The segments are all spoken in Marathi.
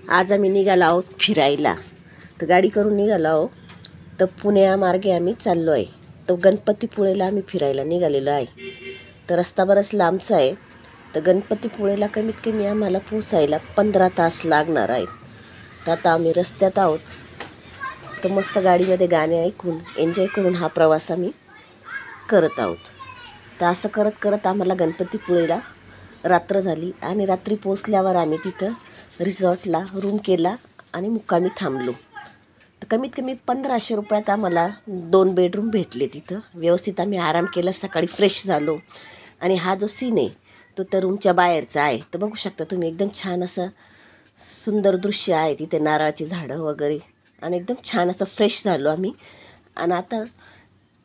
आज आम्ही निघालो आहोत फिरायला. तर गाडी करून निघालो आहोत. तर पुण्यामार्गे आम्ही चाललो आहे. तर गणपतीपुळेला आम्ही फिरायला निघालेलो आहे. तर रस्ता बराच लांबचा आहे. तर गणपतीपुळेला कमीत कमी आम्हाला पोचायला 15 तास लागणार आहेत. तर आता आम्ही रस्त्यात आहोत. तर मस्त गाडीमध्ये गाणे ऐकून एन्जॉय करून हा प्रवास आम्ही करत आहोत. तर असं करत करत आम्हाला गणपतीपुळेला रात्र झाली आणि रात्री पोचल्यावर आम्ही तिथं रिसॉर्टला रूम केला आणि मुक्कामी थांबलो. तर कमीत कमी 1500 रुपयात आम्हाला 2 बेडरूम भेटले. तिथं व्यवस्थित आम्ही आराम केला. सकाळी फ्रेश झालो आणि हा जो सीन आहे तो त्या रूमच्या बाहेरचा आहे. तर बघू शकता तुम्ही, एकदम छान असं सुंदर दृश्य आहे. तिथे नारळाची झाडं वगैरे आणि एकदम छान असं फ्रेश झालो आम्ही. आणि आता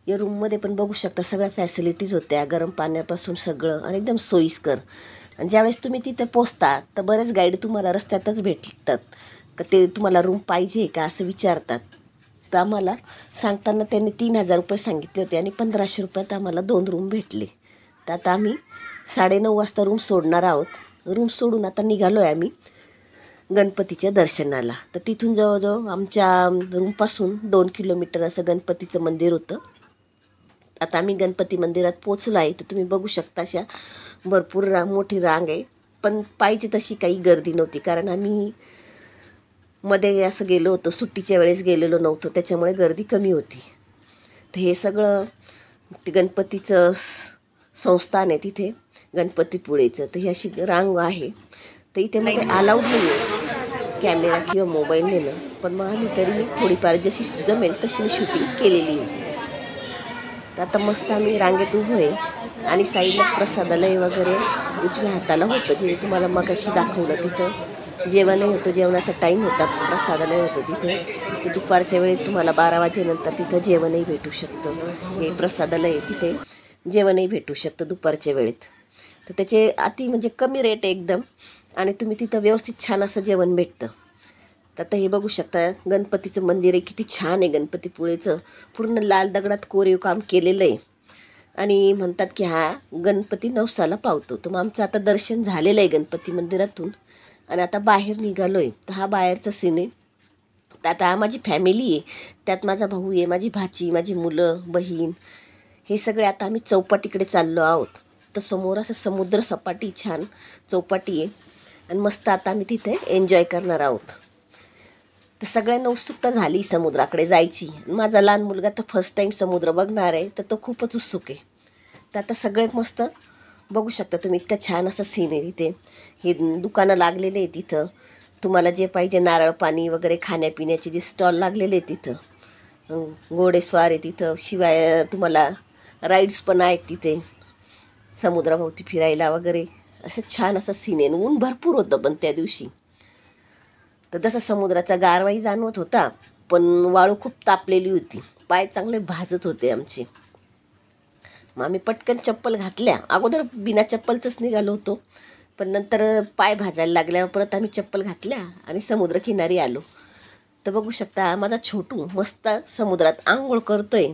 या रूममध्ये पण बघू शकता सगळ्या फॅसिलिटीज होत्या, गरम पाण्यापासून सगळं, आणि एकदम सोयीस्कर. आणि ज्यावेळेस तुम्ही तिथे पोचता तर बरेच गाईड तुम्हाला रस्त्यातच भेटतात का ते तुम्हाला रूम पाहिजे का असं विचारतात. तर आम्हाला सांगताना त्यांनी 3000 रुपये सांगितले होते आणि 1500 रुपयात आम्हाला 2 रूम भेटले. तर आता आम्ही 9:30 वाजता रूम सोडणार आहोत. रूम सोडून आता निघालो आहे आम्ही गणपतीच्या दर्शनाला. तर तिथून जवळजवळ आमच्या रूमपासून 2 किलोमीटर असं गणपतीचं मंदिर होतं. आता आम्ही गणपती मंदिरात पोचलो आहे. तर तुम्ही बघू शकता अशा भरपूर मोठी रांग आहे. पण पाहिजे तशी काही गर्दी नव्हती, कारण आम्ही मध्ये असं गेलो होतो, सुट्टीच्या वेळेस गेलेलो नव्हतो, त्याच्यामुळे गर्दी कमी होती. तर हे सगळं ते गणपतीचं संस्थान आहे तिथे गणपतीपुळेचं. तर ही अशी रांग आहे. तर इथे मध्ये अलाउड नाही आहे कॅमेरा किंवा मोबाईल नेणं, पण मग आम्ही तरी थोडीफार जशी जमेल तशी मी शूटिंग केलेली आहे. तर आता मस्त आम्ही रांगेत उभं आहे आणि साईडलाच प्रसादालय वगैरे उजव्या हाताला होतं, जे मी तुम्हाला मगाशी दाखवलं. तिथं जेवणही होतं, जेवणाचा टाईम होता, प्रसादालय होतं तिथे. तर दुपारच्या वेळेत तुम्हाला 12 वाजेनंतर तिथं जेवणही भेटू शकतं. हे प्रसादालय आहे, तिथे जेवणही भेटू शकतं दुपारच्या वेळेत. तर त्याचे म्हणजे कमी रेट एकदम, आणि तुम्ही तिथं व्यवस्थित छान असं जेवण भेटतं. तर आता हे बघू शकता गणपतीचं मंदिर आहे, किती छान आहे गणपतीपुळेचं. पूर्ण लाल दगडात कोरीव काम केलेलं आहे आणि म्हणतात की हा गणपती नवसाला पावतो. तर मग आमचं आता दर्शन झालेलं आहे गणपती मंदिरातून आणि आता बाहेर निघालो आहे. तर हा बाहेरचा सीन आहे. तर आता माझी फॅमिली आहे, त्यात माझा भाऊ आहे, माझी भाची, माझी मुलं, बहीण, हे सगळे आता आम्ही चौपाटीकडे चाललो आहोत. तर समोर असं समुद्र सपाटी छान चौपाटी आहे आणि मस्त आता आम्ही तिथे एन्जॉय करणार आहोत. तर सगळ्यांना उत्सुकता झाली समुद्राकडे जायची. माझा लहान मुलगा तर फर्स्ट टाईम समुद्र बघणार आहे, तर तो खूपच उत्सुक आहे. तर आता सगळे मस्त बघू शकता तुम्ही, इतकं छान असं सीन आहे तिथे. हे दुकानं लागलेले आहे तिथं, तुम्हाला जे पाहिजे नारळ पाणी वगैरे खाण्यापिण्याचे जे स्टॉल लागलेले आहे तिथं. घोडेस्वार आहे तिथं, शिवाय तुम्हाला राईड्स पण आहेत तिथे समुद्राभोवती फिरायला वगैरे. असं छान असं सीन आहे. ऊन भरपूर होतं पण त्या दिवशी. तर तसं समुद्राचा गारवाही जाणवत होता, पण वाळू खूप तापलेली होती, पाय चांगले भाजत होते आमचे. मग आम्ही पटकन चप्पल घातल्या. अगोदर बिना चप्पलचंच निघालो होतो, पण नंतर पाय भाजायला लागल्यावर परत आम्ही चप्पल घातल्या आणि समुद्रकिनारी आलो. तर बघू शकता माझा छोटू मस्त समुद्रात आंघोळ करतोय.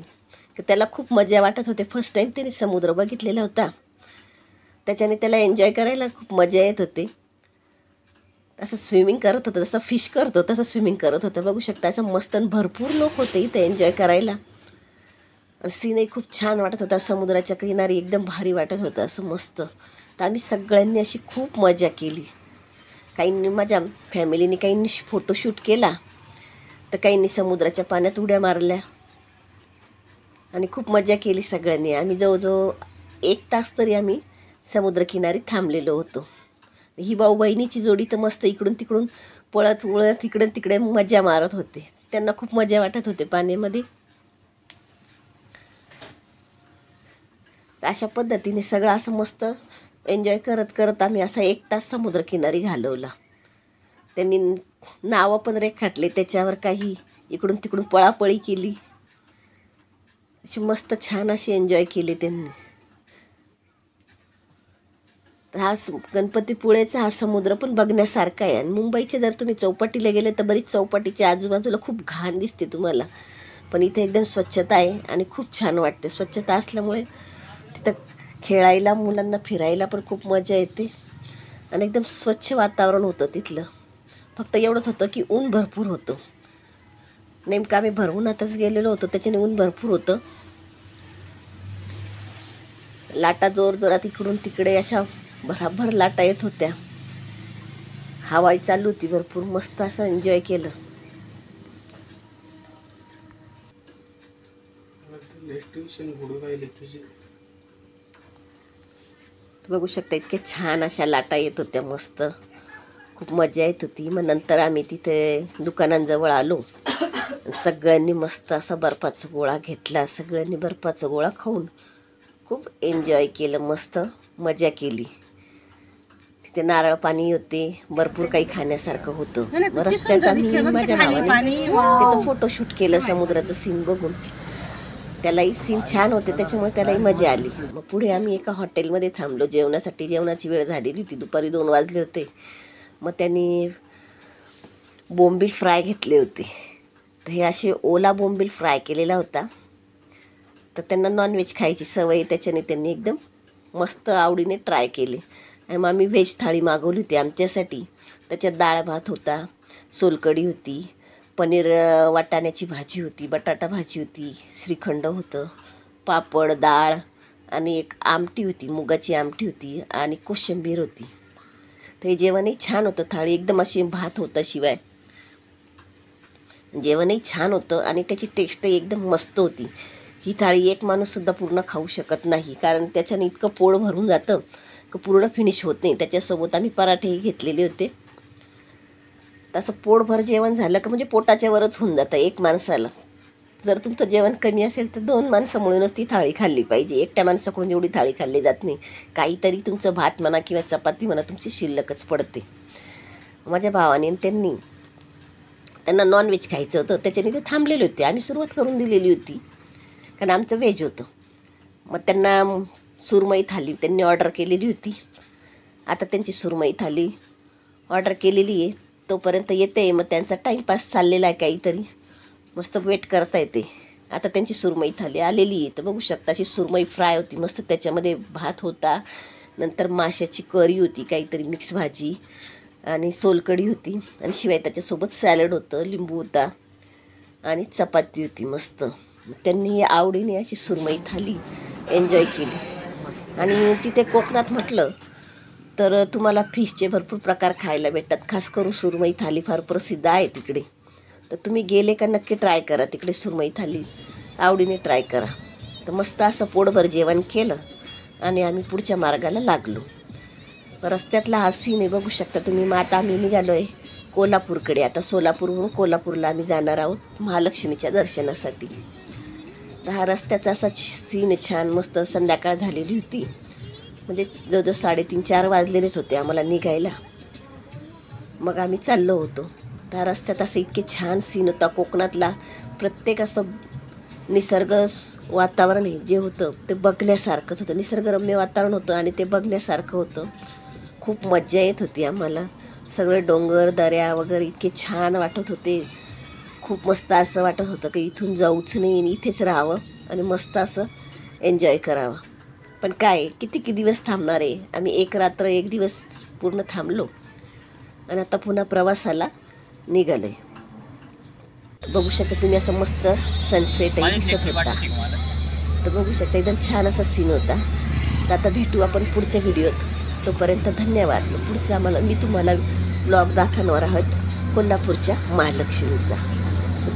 तर त्याला खूप मजा वाटत होते. फर्स्ट टाईम त्याने समुद्र बघितलेला होता, त्याच्याने त्याला एन्जॉय करायला खूप मजा येत होते. असं स्विमिंग करत होतं, जसं फिश करतो तसं स्विमिंग करत होतं. बघू शकता असं मस्त, भरपूर लोक होते इथे एन्जॉय करायला. सीनही खूप छान वाटत होता, समुद्राच्या किनारी एकदम भारी वाटत होतं असं मस्त. तर आम्ही सगळ्यांनी अशी खूप मजा केली. काहींनी, माझ्या फॅमिलीने काहींनी फोटोशूट केला, तर काहींनी समुद्राच्या पाण्यात उड्या मारल्या आणि खूप मजा केली सगळ्यांनी. आम्ही जवळजवळ 1 तास तरी आम्ही समुद्रकिनारी थांबलेलो होतो. ही भाऊ बहिणीची जोडी तर मस्त इकडून तिकडून पळत उळत इकडून तिकडे मजा मारत होते. त्यांना खूप मजा वाटत होते पाण्यामध्ये. अशा पद्धतीने सगळं असं मस्त एन्जॉय करत करत आम्ही असा 1 तास समुद्रकिनारी घालवला. त्यांनी नावं पण रेखाटले त्याच्यावर, काही इकडून तिकडून पळापळी केली. अशी मस्त छान अशी एन्जॉय केली त्यांनी. हा गणपतीपुळेचा हा समुद्र पण बघण्यासारखा आहे. आणि मुंबईचे जर तुम्ही चौपाटीला गेले तर बरीच चौपाटीच्या आजूबाजूला खूप घाण दिसते तुम्हाला, पण इथे एकदम स्वच्छता आहे आणि खूप छान वाटते. स्वच्छता असल्यामुळे तिथं खेळायला, मुलांना फिरायला पण खूप मजा येते आणि एकदम स्वच्छ वातावरण होतं तिथलं. फक्त एवढंच होतं की ऊन भरपूर होतं. नेमकं आम्ही भरउन्हातच गेलेलो होतो, त्याच्याने ऊन भरपूर होतं. लाटा जोर जोरात इकडून तिकडे अशा भराभर लाटा येत होत्या. हवाई चालू होती भरपूर. मस्त असं एन्जॉय केलं. बघू शकता इतके छान अशा लाटा येत होत्या. मस्त खूप मजा येत होती. मग नंतर आम्ही तिथे दुकानांजवळ आलो. सगळ्यांनी मस्त असा बर्फाचा गोळा घेतला. सगळ्यांनी बर्फाचा गोळा खाऊन खूप एन्जॉय केलं. मस्त मजा केली. तिथे नारळ पाणी होते. भरपूर काही खाण्यासारखं होतं. रस्त्यात आम्ही माझ्या भावाने त्याचं फोटोशूट केलं समुद्राचं सीन बघून. त्यालाही सीन छान होते, त्याच्यामुळे त्यालाही मजा आली. मग पुढे आम्ही एका हॉटेलमध्ये थांबलो जेवणासाठी. जेवणाची वेळ झालेली होती, दुपारी 2 वाजले होते. मग त्यांनी बोंबील फ्राय घेतले होते. तर हे असे ओला बोंबील फ्राय केलेला होता. तर त्यांना नॉनव्हेज खायची सवय, त्याच्याने त्यांनी एकदम मस्त आवडीने ट्राय केले. आणि मग आम्ही व्हेज थाळी मागवली होती आमच्यासाठी. त्याच्यात डाळ भात होता, सोलकढी होती, पनीर वाटाण्याची भाजी होती, बटाटा भाजी होती, श्रीखंड होतं, पापड, डाळ आणि एक आमटी होती, मुगाची आमटी होती आणि कोशिंबीर होती. तर हे जेवणही छान होतं. थाळी एकदम अशी भात होतं, शिवाय जेवणही छान होतं आणि त्याची टेस्टही एकदम मस्त होती. ही थाळी एक माणूससुद्धा पूर्ण खाऊ शकत नाही, कारण त्याच्याने इतकं पोळ भरून जातं की पूर्ण फिनिश होत नाही. त्याच्यासोबत आम्ही पराठेही घेतलेले होते. तसं पोटभर जेवण झालं का म्हणजे पोटाच्या वरच होऊन जातं एक माणसाला. जर तुमचं जेवण कमी असेल तर 2 माणसं मिळूनच ती थाळी खाल्ली पाहिजे. एकट्या माणसाकडून एवढी थाळी खाल्ली जात नाही. काहीतरी तुमचं भात म्हणा किंवा चपाती म्हणा तुमची शिल्लकच पडते. माझ्या भावाने त्यांना नॉनव्हेज खायचं होतं, त्याच्याने ते थांबलेले होते. आम्ही सुरुवात करून दिलेली होती कारण आमचं व्हेज होतं. मग त्यांना सुरमई थाली त्यांनी ऑर्डर केलेली होती. आता त्यांची सुरमई थाली ऑर्डर केलेली आहे, तोपर्यंत येते. मग त्यांचा टाईमपास चाललेला आहे, काहीतरी मस्त वेट करता येते. आता त्यांची सुरमई थाली आलेली आहे. तर बघू शकता अशी सुरमई फ्राय होती मस्त. त्याच्यामध्ये भात होता, नंतर माशाची करी होती, काहीतरी मिक्स भाजी आणि सोलकढी होती आणि शिवाय त्याच्यासोबत सॅलड होतं, लिंबू होता आणि चपाती होती मस्त. त्यांनी आवडीने अशी सुरमई थाली एन्जॉय केली. आणि तिथे कोकणात म्हटलं तर तुम्हाला फिशचे भरपूर प्रकार खायला भेटतात. खास करून सुरमई थाली फार प्रसिद्ध आहे तिकडे. तर तुम्ही गेले का नक्की ट्राय करा, तिकडे सुरमई थाली आवडीने ट्राय करा. तर मस्त असं पोटभर जेवण केलं आणि आम्ही पुढच्या मार्गाला लागलो. रस्त्यातला हा सीन आहे, बघू शकता तुम्ही. मग आता आम्ही निघालो आहे कोल्हापूरकडे. आता सोलापूरहून कोल्हापूरला आम्ही जाणार आहोत महालक्ष्मीच्या दर्शनासाठी. तर हा रस्त्याचा असा सीन आहे छान. मस्त संध्याकाळ झालेली होती, म्हणजे जवळजवळ 3:30-4 वाजलेलेच होते आम्हाला निघायला. मग आम्ही चाललो होतो. त्या रस्त्यात असं इतके छान सीन होता कोकणातला. प्रत्येक असं निसर्ग वातावरण जे होतं ते बघण्यासारखंच होतं. निसर्गरम्य वातावरण होतं आणि ते बघण्यासारखं होतं. खूप मज्जा येत होती आम्हाला. सगळे डोंगर दऱ्या वगैरे इतके छान वाटत होते. खूप मस्त असं वाटत होतं की इथून जाऊच नाही आणि इथेच राहावं आणि मस्त असं एन्जॉय करावं. पण काय किती दिवस थांबणार आहे. आम्ही 1 रात्र 1 दिवस पूर्ण थांबलो आणि आता पुन्हा प्रवासाला निघालो आहे. बघू शकता तुम्ही असं मस्त सनसेटही दिसत होता. तर बघू शकता एकदम छान असा सीन होता. तर आता भेटू आपण पुढच्या व्हिडिओत. तोपर्यंत धन्यवाद. पुढचा मी तुम्हाला ब्लॉग दाखवणार आहोत कोल्हापूरच्या महालक्ष्मीचा.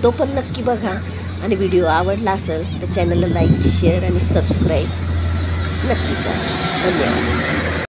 तो पण नक्की बघा. आणि व्हिडिओ आवडला असेल तर चॅनलला लाईक, शेअर आणि सबस्क्राईब नक्की करा. धन्यवाद.